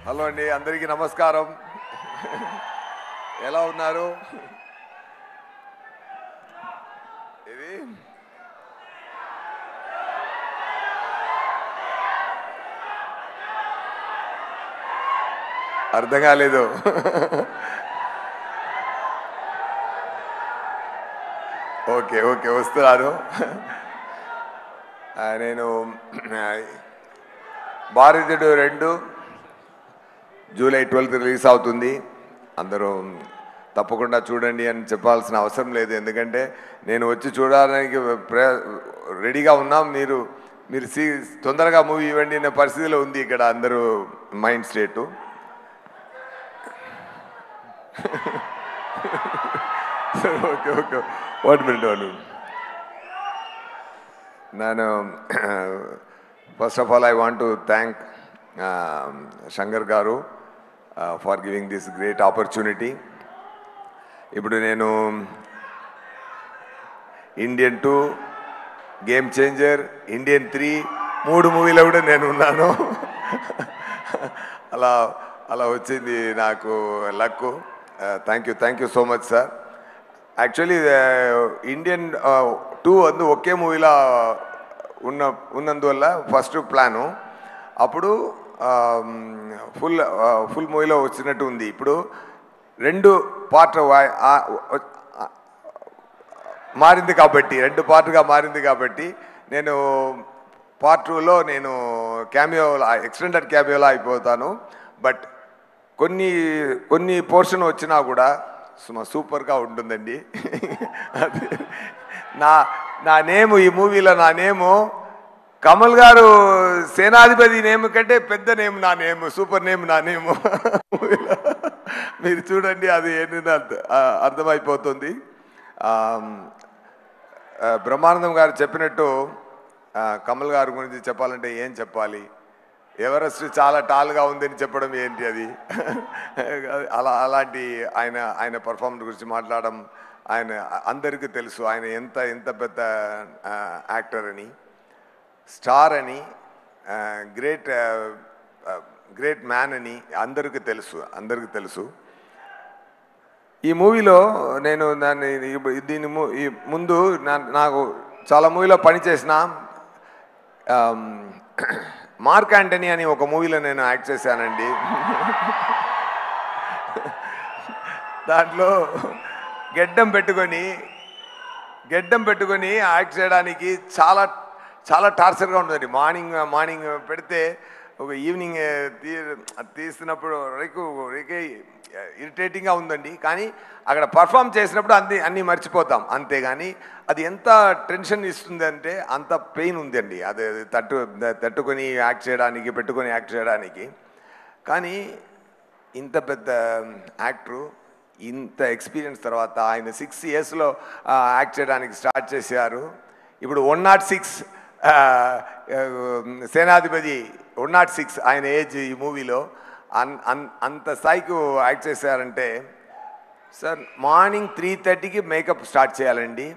Hello అండి, అందరికీ నమస్కారం. ఎలా ఉన్నారు? ఇది అర్థం కాలేదు. ఓకే ఓకే, వస్తున్నారు. నేను భారతీయుడు 2 జూలై 12 రిలీజ్ అవుతుంది. అందరూ తప్పకుండా చూడండి అని చెప్పాల్సిన అవసరం లేదు, ఎందుకంటే నేను వచ్చి చూడడానికి రెడీగా ఉన్నాం. మీరు మీరు తొందరగా మూవీ ఇవ్వండి అనే పరిస్థితిలో ఉంది ఇక్కడ అందరూ mind state. Okay okay, 1 minute. నేను first of all I want to thank Shankar గారు for giving this great opportunity. ఇప్పుడు నేను ఇండియన్ 2, గేమ్ చేంజర్, ఇండియన్ 3 3 మూవీలో కూడా నేను ఉన్నాను. అలా అలా వచ్చింది నాకు luck. Thank you so much sir. Actually Indian 2 ఒకే మూవీలో ఉన్నందువల్ల ఫస్ట్ ప్లాను అప్పుడు ఫుల్ మూవీలో వచ్చినట్టు ఉంది. ఇప్పుడు 2 పార్ట్ మారింది కాబట్టి 2 పార్ట్గా మారింది కాబట్టి నేను పార్ట్ 2లో నేను ఎక్స్టెండెడ్ క్యామియోలో అయిపోతాను. బట్ కొన్ని పోర్షన్ వచ్చినా కూడా సూపర్గా ఉంటుందండి. నా నేము ఈ మూవీలో నా నేము కమల్ గారు సేనాధిపతి నేమ్ కంటే పెద్ద నేమ్ నా నేము, సూపర్ నేమ్ నా నేము. మీరు చూడండి, అది ఏంటంటే అర్థమైపోతుంది. బ్రహ్మానందం గారు చెప్పినట్టు కమల్ గారి గురించి చెప్పాలంటే ఏం చెప్పాలి? ఎవరెస్ట్ చాలా టాల్గా ఉందని చెప్పడం ఏంటి అది? అలాంటి ఆయన పర్ఫార్మెన్స్ గురించి మాట్లాడడం, ఆయన అందరికీ తెలుసు ఆయన ఎంత పెద్ద యాక్టర్ అని, స్టార్ అని, గ్రేట్ మ్యాన్ అని అందరికీ తెలుసు. ఈ మూవీలో నేను ఈ ముందు నాకు చాలా మూవీలో పనిచేసిన మార్క్ యాంటనీ అని ఒక మూవీలో నేను యాక్ట్ చేశానండి. దాంట్లో గెడ్డం పెట్టుకొని యాక్ట్ చేయడానికి చాలా టార్చర్గా ఉంటుంది. మార్నింగ్ పెడితే ఒక ఈవినింగ్ తీస్తున్నప్పుడు ఇరిటేటింగ్గా ఉందండి. కానీ అక్కడ పర్ఫామ్ చేసినప్పుడు అన్నీ మర్చిపోతాం, అంతేగాని అది ఎంత టెన్షన్ ఇస్తుంది అంటే అంత పెయిన్ ఉందండి. అది పెట్టుకొని యాక్ట్ చేయడానికి. కానీ ఇంత పెద్ద యాక్టరు, ఇంత ఎక్స్పీరియన్స్ తర్వాత ఆయన 6 yearsలో యాక్ట్ చేయడానికి స్టార్ట్ చేశారు. ఇప్పుడు 106 సేనాధిపతి 106 ఆయన ఏజ్ ఈ మూవీలో. అంత స్థాయికి యాక్ట్ చేశారంటే సార్, మార్నింగ్ 3:30కి మేకప్ స్టార్ట్ చేయాలండి.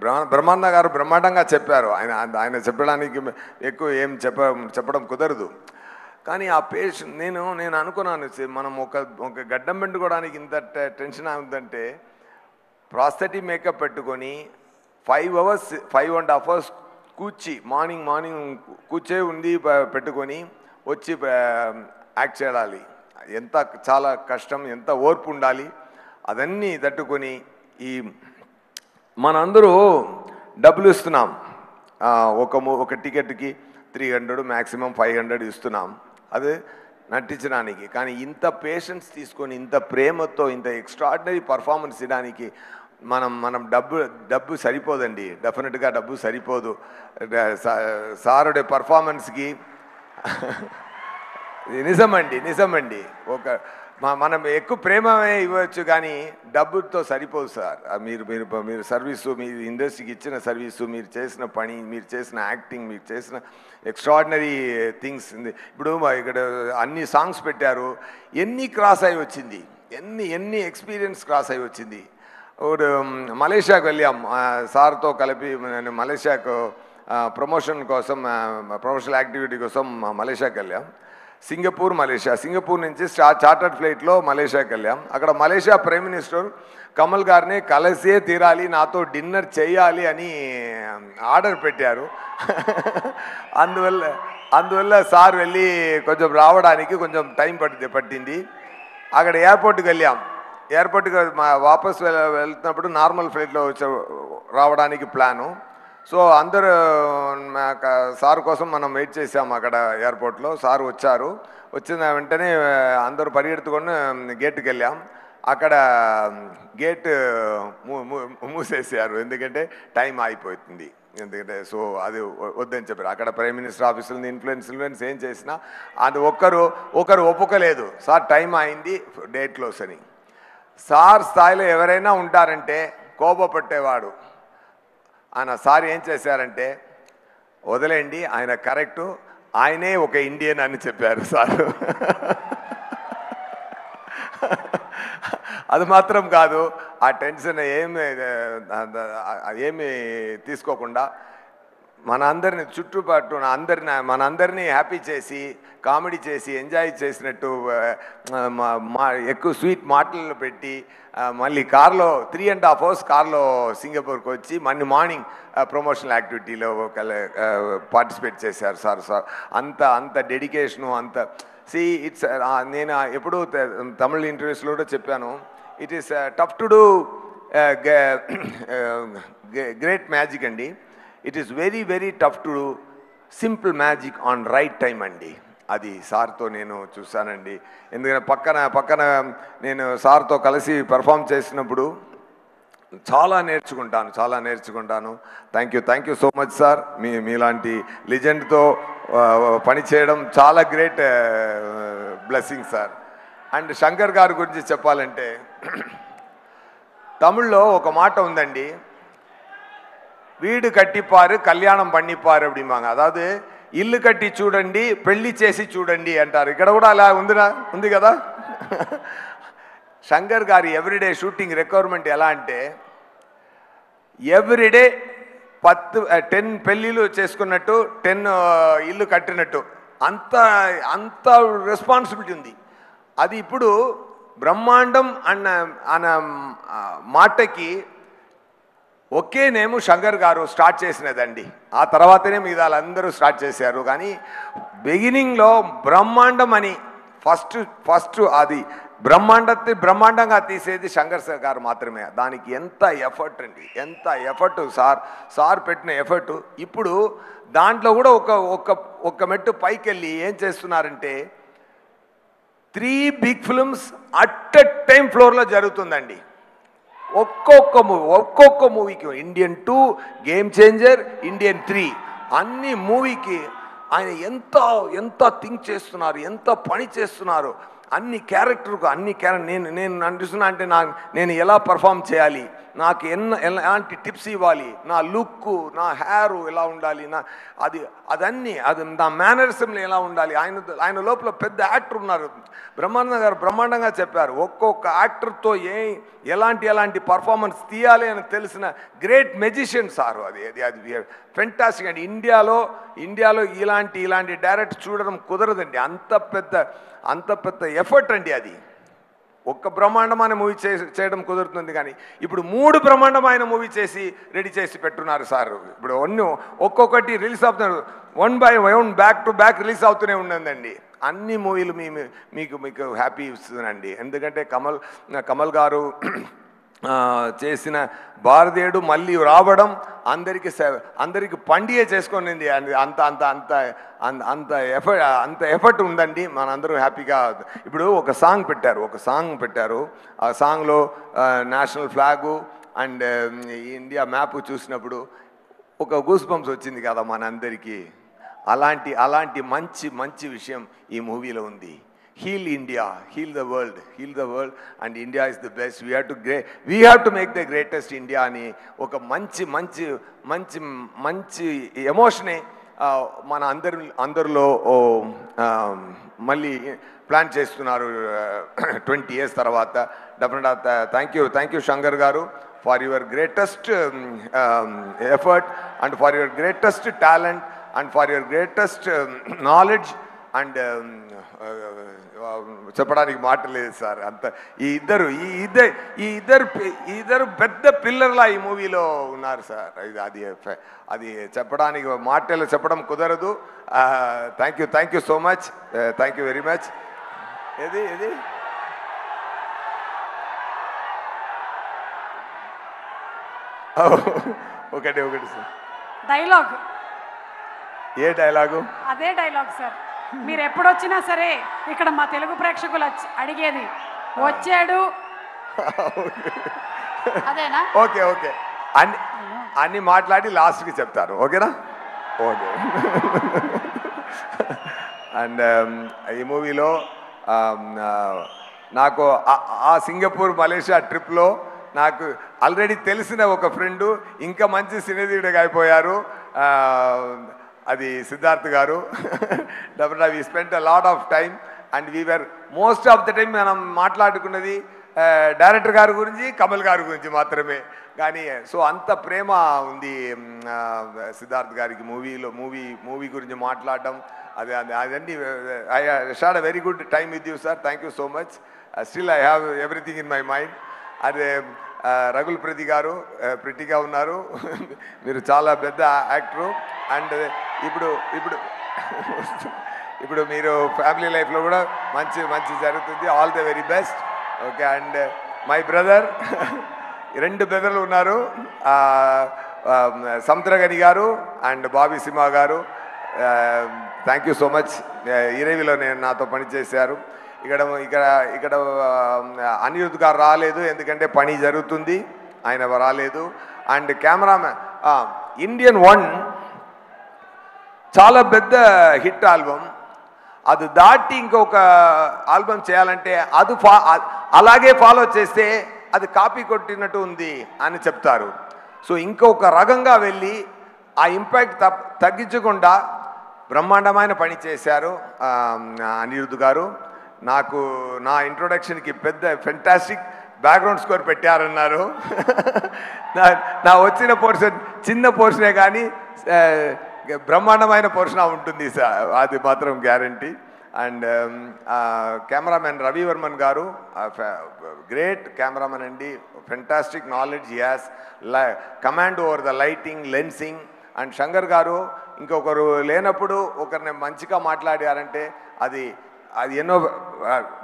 బ్రహ్మానంద గారు బ్రహ్మాండంగా చెప్పారు. ఆయన చెప్పడానికి ఎక్కువ ఏం చెప్పడం కుదరదు. కానీ ఆ పేషెంట్ నేను అనుకున్నాను, మనం ఒక గడ్డం పెట్టుకోవడానికి ఇంత టెన్షన్ అవుతుందంటే ప్రాస్థెటిక్ మేకప్ పెట్టుకొని 5.5 hours మార్నింగ్ కూర్చే ఉంది పెట్టుకొని వచ్చి యాక్ట్ చేయాలి. చాలా కష్టం, ఎంత ఓర్పు ఉండాలి. అదన్నీ తట్టుకొని మనందరూ డబ్బులు ఇస్తున్నాం. ఒక టికెట్కి 300 మ్యాక్సిమం 500 ఇస్తున్నాం, అది నటించడానికి. కానీ ఇంత పేషెన్స్ తీసుకొని, ఇంత ప్రేమతో, ఇంత ఎక్స్ట్రాడినరీ పర్ఫార్మెన్స్ ఇవ్వడానికి మనం డబ్బు సరిపోదండి. డెఫినెట్గా డబ్బు సరిపోదు. సారుడే పర్ఫార్మెన్స్కి నిజమండి. మనం ఎక్కువ ప్రేమ ఇవ్వచ్చు, కానీ డబ్బుతో సరిపోదు సార్. మీరు సర్వీసు, మీరు ఇండస్ట్రీకి ఇచ్చిన సర్వీసు, మీరు చేసిన పని, మీరు చేసిన యాక్టింగ్, మీరు చేసిన ఎక్స్ట్రాడినరీ థింగ్స్. ఇప్పుడు ఇక్కడ అన్ని సాంగ్స్ పెట్టారు, ఎన్ని క్రాస్ అయి వచ్చింది, ఎన్ని ఎక్స్పీరియన్స్ క్రాస్ అయి వచ్చింది. మలేషియాకు వెళ్ళాం సార్తో కలిపి. నేను మలేషియాకు ప్రమోషన్ కోసం, ప్రమోషనల్ యాక్టివిటీ కోసం మలేషియాకి వెళ్ళాం. Singapore, Malaysia. సింగపూర్ నుంచి చార్టర్డ్ ఫ్లైట్లో మలేషియాకి వెళ్ళాం. అక్కడ మలేషియా ప్రైమ్ మినిస్టర్ కమల్ గారిని కలిసే తీరాలి, నాతో డిన్నర్ చేయాలి అని ఆర్డర్ పెట్టారు. అందువల్ల సార్ వెళ్ళి కొంచెం రావడానికి కొంచెం టైం పట్టింది. అక్కడ ఎయిర్పోర్ట్కి వెళ్ళాం. ఎయిర్పోర్ట్కి వాపస్ వెళ్తున్నప్పుడు నార్మల్ ఫ్లైట్లో రావడానికి ప్లాను. సో అందరూ సార్ కోసం మనం వెయిట్ చేసాము అక్కడ ఎయిర్పోర్ట్లో. సార్ వచ్చారు. వచ్చిన వెంటనే అందరూ పరిగెత్తుకొని గేట్కి వెళ్ళాం. అక్కడ గేట్ మూసేసారు, ఎందుకంటే టైం అయిపోతుంది. ఎందుకంటే సో అది వద్దని చెప్పారు. అక్కడ ప్రైమ్ మినిస్టర్ ఆఫీసులో ఇన్ఫ్లుయెన్స్ ఏం చేసినా అది ఒకరు ఒప్పుకోలేదు. సార్ టైం అయింది, డేట్ క్లోజ్ అని. సార్ స్థాయిలో ఎవరైనా ఉంటారంటే కోపపట్టేవాడు. ఆయన సార్ ఏం చేశారంటే, వదిలేండి ఆయన కరెక్టు, ఆయనే ఒక ఇండియన్ అని చెప్పారు సారు. అది మాత్రం కాదు, ఆ టెన్షన్ ఏమి తీసుకోకుండా మనందరిని చుట్టుపట్టు మనందరినీ హ్యాపీ చేసి, కామెడీ చేసి, ఎంజాయ్ చేసినట్టు ఎక్కువ స్వీట్ మాటలు పెట్టి మళ్ళీ కార్లో 3.5 hours కార్లో సింగపూర్కి వచ్చి మళ్ళీ మార్నింగ్ ప్రమోషనల్ యాక్టివిటీలో పార్టిసిపేట్ చేశారు సార్. అంత డెడికేషను, అంత ఇట్స్ నేను ఎప్పుడూ తమిళ ఇంటర్వ్యూస్లో కూడా చెప్పాను, it is tough to do great magic అండి. It is very very tough to do simple magic on right time అండి. అది సార్తో నేను చూశానండి. ఎందుకంటే పక్కన నేను సార్తో కలిసి పెర్ఫామ్ చేసినప్పుడు చాలా నేర్చుకుంటాను. Thank you so much sir. మీలాంటి లెజెండ్తో పనిచేయడం చాలా great blessing sir. And Shankar గారి గురించి చెప్పాలంటే, తమిళ్లో ఒక మాట ఉందండి, வீடு கட்டிப்பாரு கல்யாணம் பண்ணிப்பாரு அப்படிம்பாங்க. அதாவது ఇల్లు కట్టి చూడండి, పెళ్లి చేసి చూడండి అంటారు. ఇక్కడ కూడా అలా ఉంది కదా. శంకర్ గారి ఎవ్రీడే షూటింగ్ రిక్వైర్మెంట్ ఎలా అంటే, ఎవ్రీడే 10 పెళ్ళిళ్ళు చేసుకున్నట్టు, 10 ఇల్లు కట్టినట్టు, అంత రెస్పాన్సిబిలిటీ ఉంది. అది ఇప్పుడు బ్రహ్మాండం అన్న మాటకి ఒకే నేము శంకర్ గారు స్టార్ట్ చేసినదండి. ఆ తర్వాతనే మిగతా అందరూ స్టార్ట్ చేశారు. కానీ బిగినింగ్లో బ్రహ్మాండం అని ఫస్ట్ అది బ్రహ్మాండంగా తీసేది శంకర్ గారు మాత్రమే. దానికి ఎంత ఎఫర్ట్ అండి, ఎంత ఎఫర్ట్ సార్ పెట్టిన ఎఫర్ట్. ఇప్పుడు దాంట్లో కూడా ఒక మెట్టు పైకి వెళ్ళి ఏం చేస్తున్నారంటే, 3 big films at a time ఫ్లోర్లో జరుగుతుందండి. ఒక్కొక్క మూవీకి ఇండియన్ 2, గేమ్ చేంజర్, ఇండియన్ 3 అన్ని మూవీకి ఆయన ఎంత థింక్ చేస్తున్నారు, ఎంత పని చేస్తున్నారు. అన్ని క్యారెక్టర్ నేను అనిపిస్తున్నా అంటే నేను ఎలా పర్ఫామ్ చేయాలి, నాకు ఎలాంటి టిప్స్ ఇవ్వాలి, నా లుక్, నా హెయిర్ ఎలా ఉండాలి, అది నా మేనరిజంలో ఎలా ఉండాలి. ఆయన లోపల పెద్ద యాక్టర్ ఉన్నారు. బ్రహ్మానంద గారు బ్రహ్మాండంగా చెప్పారు. ఒక్కొక్క యాక్టర్తో ఎలాంటి పర్ఫార్మెన్స్ తీయాలి అని తెలిసిన గ్రేట్ మెజిషియన్ సార్. అది ఫెంటాస్టిక్ అండి. ఇండియాలో ఇలాంటి డైరెక్ట్ చూడడం కుదరదండి. అంత పెద్ద ఎఫర్ట్ అండి. అది ఒక్క బ్రహ్మాండమైన మూవీ చేయడం కుదురుతుంది. కానీ ఇప్పుడు 3 బ్రహ్మాండమైన మూవీ చేసి రెడీ చేసి పెట్టున్నారు సార్. ఇప్పుడు ఒక్కొక్కటి రిలీజ్ అవుతున్నారు, 1 by 1 back to back release అవుతూనే ఉన్నదండి. అన్ని మూవీలు మీకు హ్యాపీ ఇస్తుందండి. ఎందుకంటే కమల్ గారు చేసిన భారతీయుడు మళ్ళీ రావడం అందరికి పండుగ చేసుకునింది. అంత ఎఫర్ట్ ఉందండి. మనందరూ హ్యాపీగా ఇప్పుడు ఒక సాంగ్ పెట్టారు. ఆ సాంగ్లో national flag and India map చూసినప్పుడు ఒక గూస్ బంప్స్ వచ్చింది కదా మనందరికీ. అలాంటి మంచి విషయం ఈ మూవీలో ఉంది. Heal India, heal the world, and India is the best. We have to make the greatest India అని ఒక మంచి ఎమోషనే మన అందరిలో మళ్ళీ ప్లాన్ చేస్తున్నారు 20 years తర్వాత. డెఫినెట్గా థ్యాంక్ యూ శంకర్ గారు for your greatest effort and for your greatest talent and for your greatest knowledge and చెప్పడానికి మాట లేదు సార్. అంత ఈ ఇద్దరు పెద్ద పిల్లర్లా ఈ మూవీలో ఉన్నారు సార్. అది చెప్పడానికి మాటలు చెప్పడం కుదరదు. Thank you so much, thank you very much. ఏది ఒకటి సార్ డైలాగ్. ఏ డైలాగు? అదే డైలాగ్ సార్. మీరు ఎప్పుడు వచ్చినా సరే ఇక్కడ మా తెలుగు ప్రేక్షకులు అడిగేది వచ్చాడు అదేనా? ఓకే అన్ని మాట్లాడి లాస్ట్కి చెప్తారు. ఓకేనా? ఓకే. అండ్ ఈ మూవీలో నాకు ఆ సింగపూర్ మలేషియా ట్రిప్లో నాకు ఆల్రెడీ తెలిసిన ఒక ఫ్రెండు ఇంకా మంచి సినీధీయుడిగా అయిపోయారు. అది సిద్ధార్థ్ గారు. డెఫినెట్గా we spent a lot of time and we are most of the time మనం మాట్లాడుకున్నది డైరెక్టర్ గారి గురించి, కమల్ గారి గురించి మాత్రమే. కానీ సో అంత ప్రేమ ఉంది సిద్ధార్థ్ గారికి మూవీ గురించి మాట్లాడడం. అదన్నీ I had a very good time with you sir. Thank you so much. Still I have everything in my mind. అదే రఘుల్ ప్రతి గారు ప్రిటిగా ఉన్నారు. మీరు చాలా పెద్ద యాక్టరు. అండ్ ఇప్పుడు మీరు ఫ్యామిలీ లైఫ్లో కూడా మంచి జరుగుతుంది. All the very best. Okay. And my brother, 2 బ్రదర్లు ఉన్నారు, సముద్రగని గారు అండ్ బాబీ సింహ గారు. Thank you so much. ఇరవిలో నాతో పనిచేశారు. ఇక్కడ అనిరుద్ గారు రాలేదు, ఎందుకంటే పని జరుగుతుంది, ఆయన రాలేదు. అండ్ కెమెరామెన్ ఇండియన్ 1 చాలా పెద్ద హిట్ ఆల్బమ్. అది దాటి ఇంకొక ఆల్బమ్ చేయాలంటే అలాగే ఫాలో చేస్తే అది కాపీ కొట్టినట్టు ఉంది అని చెప్తారు. సో ఇంకొక రకంగా వెళ్ళి ఆ ఇంపాక్ట్ తగ్గించకుండా బ్రహ్మాండమైన పని చేశారు అనిరుద్ గారు. నాకు నా ఇంట్రొడక్షన్కి పెద్ద ఫెంటాస్టిక్ బ్యాక్గ్రౌండ్ స్కోర్ పెట్టారన్నారు. నా వచ్చిన పోర్షన్ చిన్న పోర్షనే కానీ బ్రహ్మాండమైన పోర్షన్ ఉంటుంది సార్, అది మాత్రం guarantee. And cameraman Ravi Varman గారు గ్రేట్ కెమెరామెన్ అండి. Fantastic knowledge he has, command over the lighting, lensing. And Shankar గారు ఇంకొకరు లేనప్పుడు ఒకరిని మంచిగా మాట్లాడారంటే అది ఎన్నో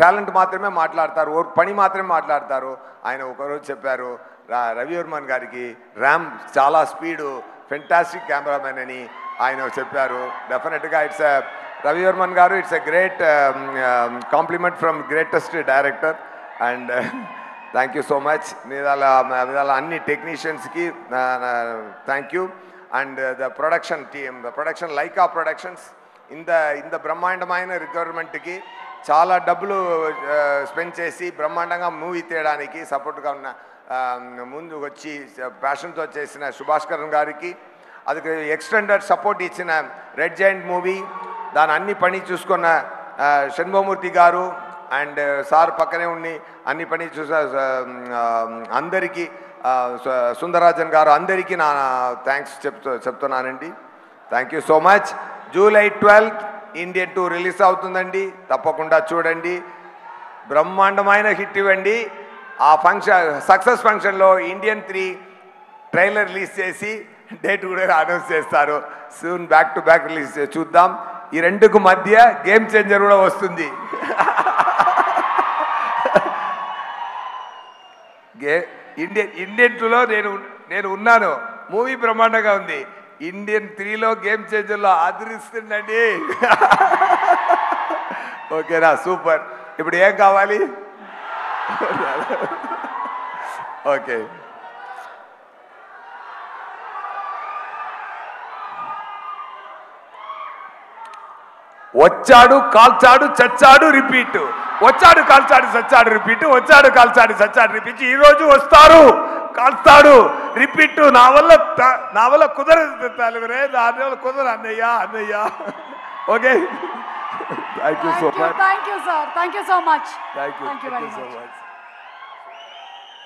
టాలెంట్ మాత్రమే మాట్లాడతారు, పని మాత్రమే మాట్లాడతారు. ఆయన ఒకరోజు చెప్పారు రవి వర్మన్ గారికి ర్యామ్ చాలా స్పీడు, ఫెంటాస్టిక్ కెమెరామెన్ అని ఆయన చెప్పారు. డెఫినెట్గా రవి వర్మన్ గారు it's a great compliment from greatest director. And thank you so much. మీద అన్ని టెక్నీషియన్స్కి thank you. And the production team, the production Lyca productions ఇంత బ్రహ్మాండమైన రిక్వైర్మెంట్కి చాలా డబ్బులు స్పెండ్ చేసి బ్రహ్మాండంగా మూవీ తీయడానికి సపోర్ట్గా ఉన్న ముందు వచ్చి ప్యాషన్తో చేసిన సుభాష్కరన్ గారికి, అది ఎక్స్టెండెడ్ సపోర్ట్ ఇచ్చిన రెడ్ జైంట్ మూవీ దాని అన్ని పని చూసుకున్న షణ్ముఖమూర్తి గారు అండ్ సార్ పక్కనే ఉండి అన్ని పని చూసా అందరికీ, సుందరరాజన్ గారు, అందరికీ నా థ్యాంక్స్ చెప్తున్నానండి. Thank you so much. July 12 Indian 2 release అవుతుందండి, తప్పకుండా చూడండి. బ్రహ్మాండమైన హిట్ ఇవ్వండి. ఆ సక్సెస్ ఫంక్షన్లో ఇండియన్ 3 ట్రైలర్ రిలీజ్ చేసి డేట్ కూడా అనౌన్స్ చేస్తారు. Soon back to back release చూద్దాం. ఈ రెండుకు మధ్య గేమ్ చేంజర్ కూడా వస్తుంది. ఇండియన్ 2లో నేను ఉన్నాను. మూవీ బ్రహ్మాండంగా ఉంది. ఇండియన్ 3లో గేమ్ చేంజర్లో అదిరిస్తుందండి. ఓకేనా? సూపర్. ఇప్పుడు ఏం కావాలి? ఓకే. వచ్చాడు, కాల్చాడు, చచ్చాడు, రిపీట్. వచ్చాడు, కాల్చాడు, చచ్చాడు, రిపీట్. వచ్చాడు, కాల్చాడు, చచ్చాడు, రిపీట్. ఈరోజు వస్తారు, కాల్స్తాడు, రిపీట్. నా వల్ల కుదరదు తలవరే, దాని వల్ల కుదరదు అన్నయ్య. Okay. Thank you so much. Thank you sir. Thank you so much. Thank you so much.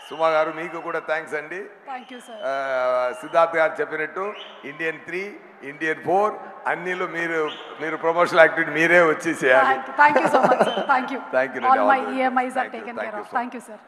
Suma గారు మీకు కూడా థ్యాంక్స్ అండి. Thank you sir. సిద్ధార్థ్ గారు చెప్పినట్టు ఇండియన్ 3, ఇండియన్ 4 అన్నిలో మీరు ప్రమోషనల్ యాక్టివిటీ మీరే వచ్చి చేయాలి. Thank you so much sir. Thank you. Thank you, all Nidhi. My All the best. EMIs are Thank you. Taken Thank care you of. so thank you sir.